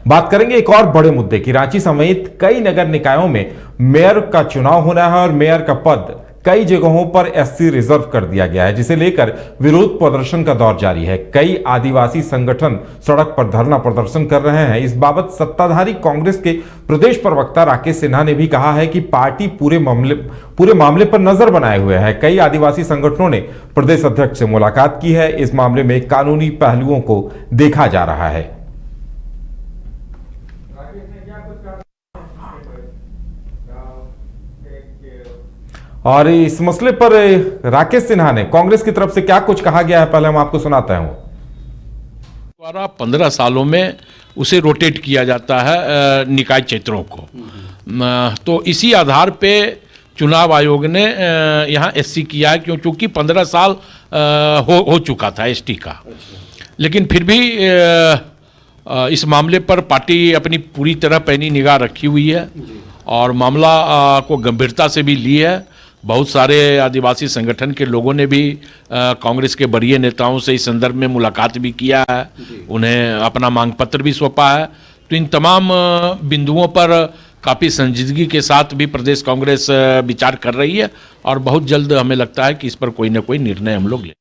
बात करेंगे एक और बड़े मुद्दे की। रांची समेत कई नगर निकायों में मेयर का चुनाव होना है और मेयर का पद कई जगहों पर एससी रिजर्व कर दिया गया है, जिसे लेकर विरोध प्रदर्शन का दौर जारी है। कई आदिवासी संगठन सड़क पर धरना प्रदर्शन कर रहे हैं। इस बाबत सत्ताधारी कांग्रेस के प्रदेश प्रवक्ता राकेश सिन्हा ने भी कहा है कि पार्टी पूरे मामले पर नजर बनाए हुए है। कई आदिवासी संगठनों ने प्रदेश अध्यक्ष से मुलाकात की है। इस मामले में कानूनी पहलुओं को देखा जा रहा है। और इस मसले पर राकेश सिन्हा ने कांग्रेस की तरफ से क्या कुछ कहा गया है, पहले हम आपको सुनाते हैं। द्वारा 15 सालों में उसे रोटेट किया जाता है निकाय क्षेत्रों को। तो इसी आधार पे चुनाव आयोग ने यहाँ एससी किया है, क्योंकि 15 साल हो चुका था एसटी का। लेकिन फिर भी इस मामले पर पार्टी अपनी पूरी तरह पैनी निगाह रखी हुई है और मामला को गंभीरता से भी ली है। बहुत सारे आदिवासी संगठन के लोगों ने भी कांग्रेस के वरीय नेताओं से इस संदर्भ में मुलाकात भी किया है, उन्हें अपना मांग पत्र भी सौंपा है। तो इन तमाम बिंदुओं पर काफ़ी संजीदगी के साथ भी प्रदेश कांग्रेस विचार कर रही है और बहुत जल्द हमें लगता है कि इस पर कोई ना कोई निर्णय हम लोग लें।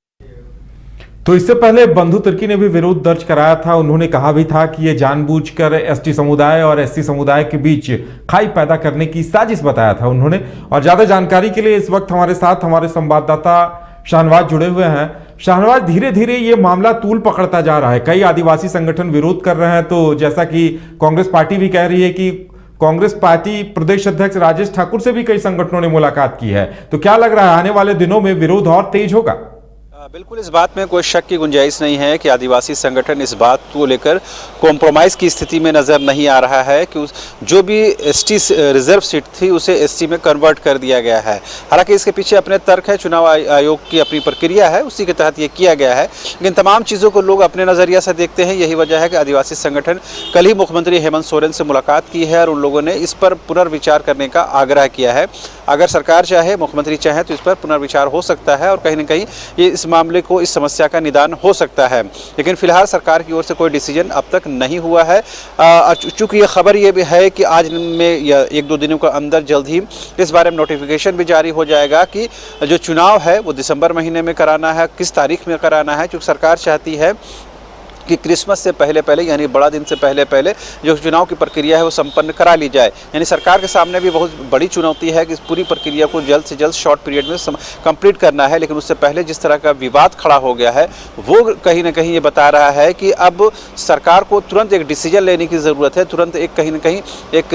तो इससे पहले बंधु तिर्की ने भी विरोध दर्ज कराया था। उन्होंने कहा भी था कि ये जानबूझकर एसटी समुदाय और एससी समुदाय के बीच खाई पैदा करने की साजिश बताया था उन्होंने। और ज्यादा जानकारी के लिए इस वक्त हमारे साथ हमारे संवाददाता शाहनवाज जुड़े हुए हैं। शाहनवाज, धीरे धीरे ये मामला तूल पकड़ता जा रहा है, कई आदिवासी संगठन विरोध कर रहे हैं। तो जैसा कि कांग्रेस पार्टी भी कह रही है कि कांग्रेस पार्टी प्रदेश अध्यक्ष राजेश ठाकुर से भी कई संगठनों ने मुलाकात की है, तो क्या लग रहा है आने वाले दिनों में विरोध और तेज होगा? बिल्कुल, इस बात में कोई शक की गुंजाइश नहीं है कि आदिवासी संगठन इस बात को लेकर कॉम्प्रोमाइज़ की स्थिति में नज़र नहीं आ रहा है कि जो भी एसटी रिजर्व सीट थी उसे एससी में कन्वर्ट कर दिया गया है। हालांकि इसके पीछे अपने तर्क है, चुनाव आयोग की अपनी प्रक्रिया है, उसी के तहत ये किया गया है। लेकिन तमाम चीज़ों को लोग अपने नज़रिया से देखते हैं। यही वजह है कि आदिवासी संगठन कल ही मुख्यमंत्री हेमंत सोरेन से मुलाकात की है और उन लोगों ने इस पर पुनर्विचार करने का आग्रह किया है। अगर सरकार चाहे, मुख्यमंत्री चाहे तो इस पर पुनर्विचार हो सकता है और कहीं ना कहीं ये इस मामले को, इस समस्या का निदान हो सकता है। लेकिन फिलहाल सरकार की ओर से कोई डिसीजन अब तक नहीं हुआ है। चूंकि ये खबर ये भी है कि आज में या 1-2 दिनों के अंदर जल्द ही इस बारे में नोटिफिकेशन भी जारी हो जाएगा कि जो चुनाव है वो दिसंबर महीने में कराना है, किस तारीख में कराना है। क्योंकि सरकार चाहती है कि क्रिसमस से पहले यानी बड़ा दिन से पहले जो चुनाव की प्रक्रिया है वो संपन्न करा ली जाए। यानी सरकार के सामने भी बहुत बड़ी चुनौती है कि इस पूरी प्रक्रिया को जल्द से जल्द शॉर्ट पीरियड में कंप्लीट करना है। लेकिन उससे पहले जिस तरह का विवाद खड़ा हो गया है वो कहीं ना कहीं ये बता रहा है कि अब सरकार को तुरंत एक डिसीजन लेने की ज़रूरत है, तुरंत एक कहीं ना कहीं एक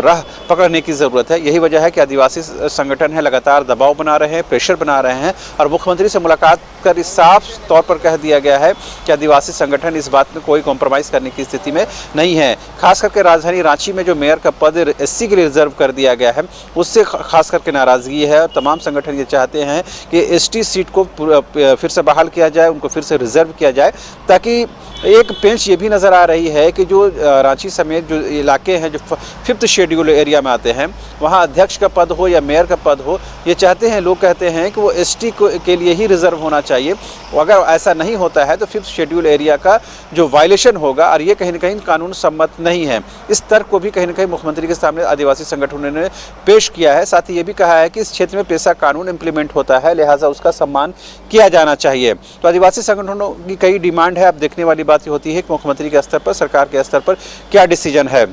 राह पकड़ने की ज़रूरत है। यही वजह है कि आदिवासी संगठन है लगातार दबाव बना रहे हैं, प्रेशर बना रहे हैं और मुख्यमंत्री से मुलाकात कर इस साफ तौर पर कह दिया गया है कि आदिवासी संगठन इस बात में कोई कॉम्प्रोमाइज़ करने की स्थिति में नहीं है। खास करके राजधानी रांची में जो मेयर का पद एससी के लिए रिजर्व कर दिया गया है उससे खास करके नाराज़गी है और तमाम संगठन ये चाहते हैं कि एसटी सीट को फिर से बहाल किया जाए, उनको फिर से रिजर्व किया जाए, ताकि एक पेंच ये भी नज़र आ रही है कि जो रांची समेत जो इलाके हैं जो 5th शेड्यूल एरिया में आते हैं वहाँ अध्यक्ष का पद हो या मेयर का पद हो, ये चाहते हैं, लोग कहते हैं कि वो एसटी के लिए ही रिजर्व होना चाहिए। अगर ऐसा नहीं होता है तो 5th शेड्यूल एरिया का जो वायलेशन होगा और ये कहीं ना कहीं कानून सम्मत नहीं है। इस तर्क को भी कहीं ना कहीं मुख्यमंत्री के सामने आदिवासी संगठनों ने पेश किया है। साथ ही ये भी कहा है कि इस क्षेत्र में पेशा कानून इम्प्लीमेंट होता है, लिहाजा उसका सम्मान किया जाना चाहिए। तो आदिवासी संगठनों की कई डिमांड है। अब देखने वाली बात होती है कि मुख्यमंत्री के स्तर पर, सरकार के स्तर पर क्या डिसीजन है।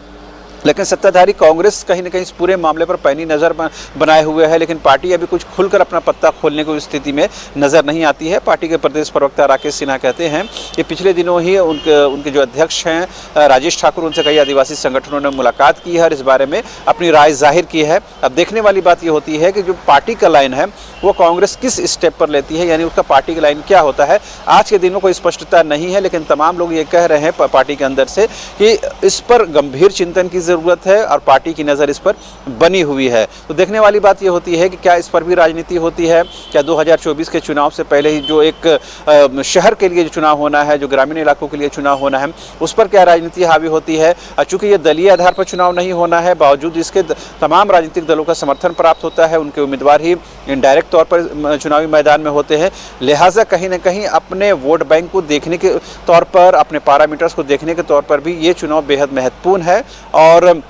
लेकिन सत्ताधारी कांग्रेस कहीं ना कहीं इस पूरे मामले पर पैनी नज़र बनाए हुए है, लेकिन पार्टी अभी कुछ खुलकर अपना पत्ता खोलने की स्थिति में नज़र नहीं आती है। पार्टी के प्रदेश प्रवक्ता राकेश सिन्हा कहते हैं कि पिछले दिनों ही उनके जो अध्यक्ष हैं राजेश ठाकुर, उनसे कई आदिवासी संगठनों ने मुलाकात की है और इस बारे में अपनी राय जाहिर की है। अब देखने वाली बात ये होती है कि जो पार्टी का लाइन है वो कांग्रेस किस स्टेप पर लेती है, यानी उसका पार्टी का लाइन क्या होता है। आज के दिन में कोई स्पष्टता नहीं है, लेकिन तमाम लोग ये कह रहे हैं पार्टी के अंदर से कि इस पर गंभीर चिंतन की ज़रूरत है और पार्टी की नज़र इस पर बनी हुई है। तो देखने वाली बात ये होती है कि क्या इस पर भी राजनीति होती है, क्या 2024 के चुनाव से पहले ही जो एक शहर के लिए जो चुनाव होना है, जो ग्रामीण इलाकों के लिए चुनाव होना है, उस पर क्या राजनीति हावी होती है। चूँकि ये दलीय आधार पर चुनाव नहीं होना है, बावजूद इसके तमाम राजनीतिक दलों का समर्थन प्राप्त होता है, उनके उम्मीदवार ही इनडायरेक्ट तौर पर चुनावी मैदान में होते हैं। लिहाजा कहीं ना कहीं अपने वोट बैंक को देखने के तौर पर, अपने पैरामीटर्स को देखने के तौर पर भी ये चुनाव बेहद महत्वपूर्ण है। और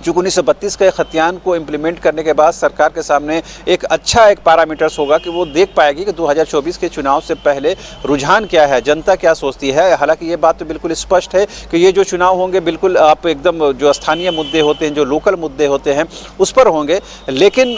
जो 1932 के खतियान को इम्प्लीमेंट करने के बाद सरकार के सामने एक अच्छा एक पैरामीटर्स होगा कि वो देख पाएगी कि 2024 के चुनाव से पहले रुझान क्या है, जनता क्या सोचती है। हालांकि ये बात तो बिल्कुल स्पष्ट है कि ये जो चुनाव होंगे बिल्कुल आप एकदम जो स्थानीय मुद्दे होते हैं, जो लोकल मुद्दे होते हैं, उस पर होंगे। लेकिन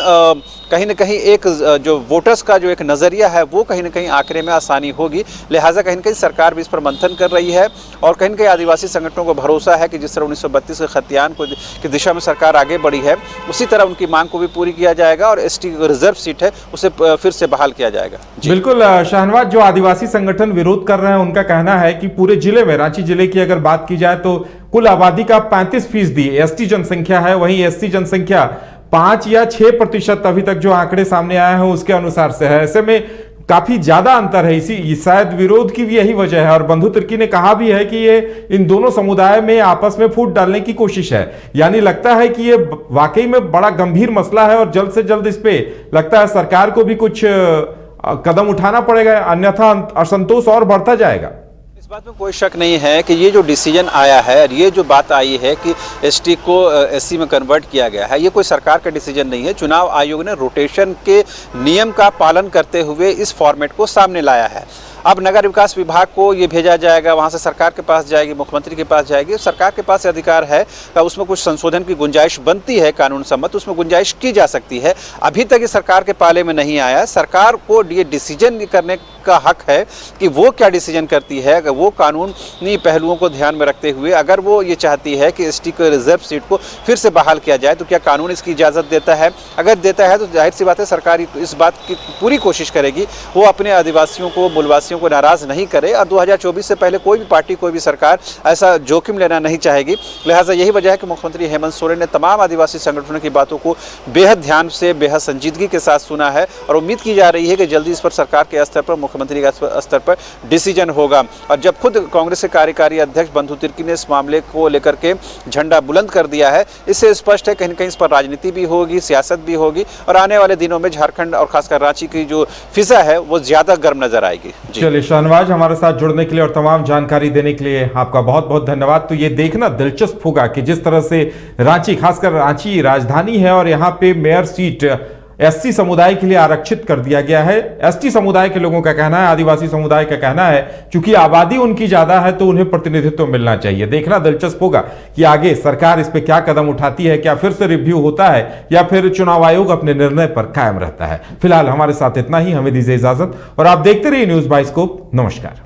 कहीं ना कहीं एक जो वोटर्स का जो एक नज़रिया है वो कहीं ना कहीं आंकड़े में आसानी होगी। लिहाजा कहीं ना कहीं सरकार भी इस पर मंथन कर रही है और कहीं ना कहीं आदिवासी संगठनों को भरोसा है कि जिस तरह 1932 के खतियान को की दिशा में सरकार आगे बढ़ी है, उसी तरह उनकी मांग को भी पूरी किया जाएगा और एसटी रिजर्व सीट है उसे फिर से बहाल किया जाएगा। बिल्कुल शाहनवाज, जो आदिवासी संगठन विरोध कर रहे हैं उनका कहना है कि पूरे जिले में, रांची जिले की अगर बात की जाए तो कुल आबादी का 35% एसटी जनसंख्या है, वहीं एससी जनसंख्या 5 या 6% अभी तक जो आंकड़े सामने आए हैं उसके अनुसार से है। ऐसे में काफी ज्यादा अंतर है, इसी शायद विरोध की भी यही वजह है। और बंधु तिर्की ने कहा भी है कि ये इन दोनों समुदाय में आपस में फूट डालने की कोशिश है। यानी लगता है कि ये वाकई में बड़ा गंभीर मसला है और जल्द से जल्द इस पे लगता है सरकार को भी कुछ कदम उठाना पड़ेगा, अन्यथा असंतोष और बढ़ता जाएगा। इस बात में कोई शक नहीं है कि ये जो डिसीजन आया है और ये जो बात आई है कि एसटी को एससी में कन्वर्ट किया गया है, ये कोई सरकार का डिसीजन नहीं है। चुनाव आयोग ने रोटेशन के नियम का पालन करते हुए इस फॉर्मेट को सामने लाया है। अब नगर विकास विभाग को ये भेजा जाएगा, वहाँ से सरकार के पास जाएगी, मुख्यमंत्री के पास जाएगी। सरकार के पास अधिकार है, उसमें कुछ संशोधन की गुंजाइश बनती है कानून सम्मत, उसमें गुंजाइश की जा सकती है। अभी तक ये सरकार के पाले में नहीं आया। सरकार को ये डिसीजन करने का हक है कि वो क्या डिसीजन करती है। अगर वो कानूनी पहलुओं को ध्यान में रखते हुए अगर वो ये चाहती है कि एसटी को रिजर्व सीट को फिर से बहाल किया जाए, तो क्या कानून इसकी इजाज़त देता है? अगर देता है तो जाहिर सी बात है सरकार इस बात की पूरी कोशिश करेगी वो अपने आदिवासियों को, मूलवासियों को नाराज नहीं करे। और 2024 से पहले कोई भी पार्टी, कोई भी सरकार ऐसा जोखिम लेना नहीं चाहेगी। लिहाजा यही वजह है कि मुख्यमंत्री हेमंत सोरेन ने तमाम आदिवासी संगठनों की बातों को बेहद ध्यान से, बेहद संजीदगी के साथ सुना है और उम्मीद की जा रही है कि जल्दी इस पर सरकार के स्तर पर, मुख्यमंत्री के स्तर पर डिसीजन होगा। और जब खुद कांग्रेस के कार्यकारी अध्यक्ष बंधु तिर्की ने इस मामले को लेकर के झंडा बुलंद कर दिया है, इससे स्पष्ट है कहीं न कहीं इस पर राजनीति भी होगी, सियासत भी होगी और आने वाले दिनों में झारखंड और खासकर रांची की जो फिजा है वो ज्यादा गर्म नजर आएगी। चलिए शाहनवाज, हमारे साथ जुड़ने के लिए और तमाम जानकारी देने के लिए आपका बहुत बहुत धन्यवाद। तो ये देखना दिलचस्प होगा कि जिस तरह से रांची, खासकर रांची राजधानी है और यहाँ पे मेयर सीट एससी समुदाय के लिए आरक्षित कर दिया गया है। एसटी समुदाय के लोगों का कहना है, आदिवासी समुदाय का कहना है क्योंकि आबादी उनकी ज्यादा है तो उन्हें प्रतिनिधित्व मिलना चाहिए। देखना दिलचस्प होगा कि आगे सरकार इस पे क्या कदम उठाती है, क्या फिर से रिव्यू होता है या फिर चुनाव आयोग अपने निर्णय पर कायम रहता है। फिलहाल हमारे साथ इतना ही, हमें दीजिए इजाजत और आप देखते रहिए न्यूज बाइस्कोप। नमस्कार।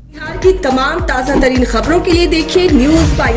बिहार की तमाम ताजा तरीन खबरों के लिए देखिए न्यूज बाइस्कोप।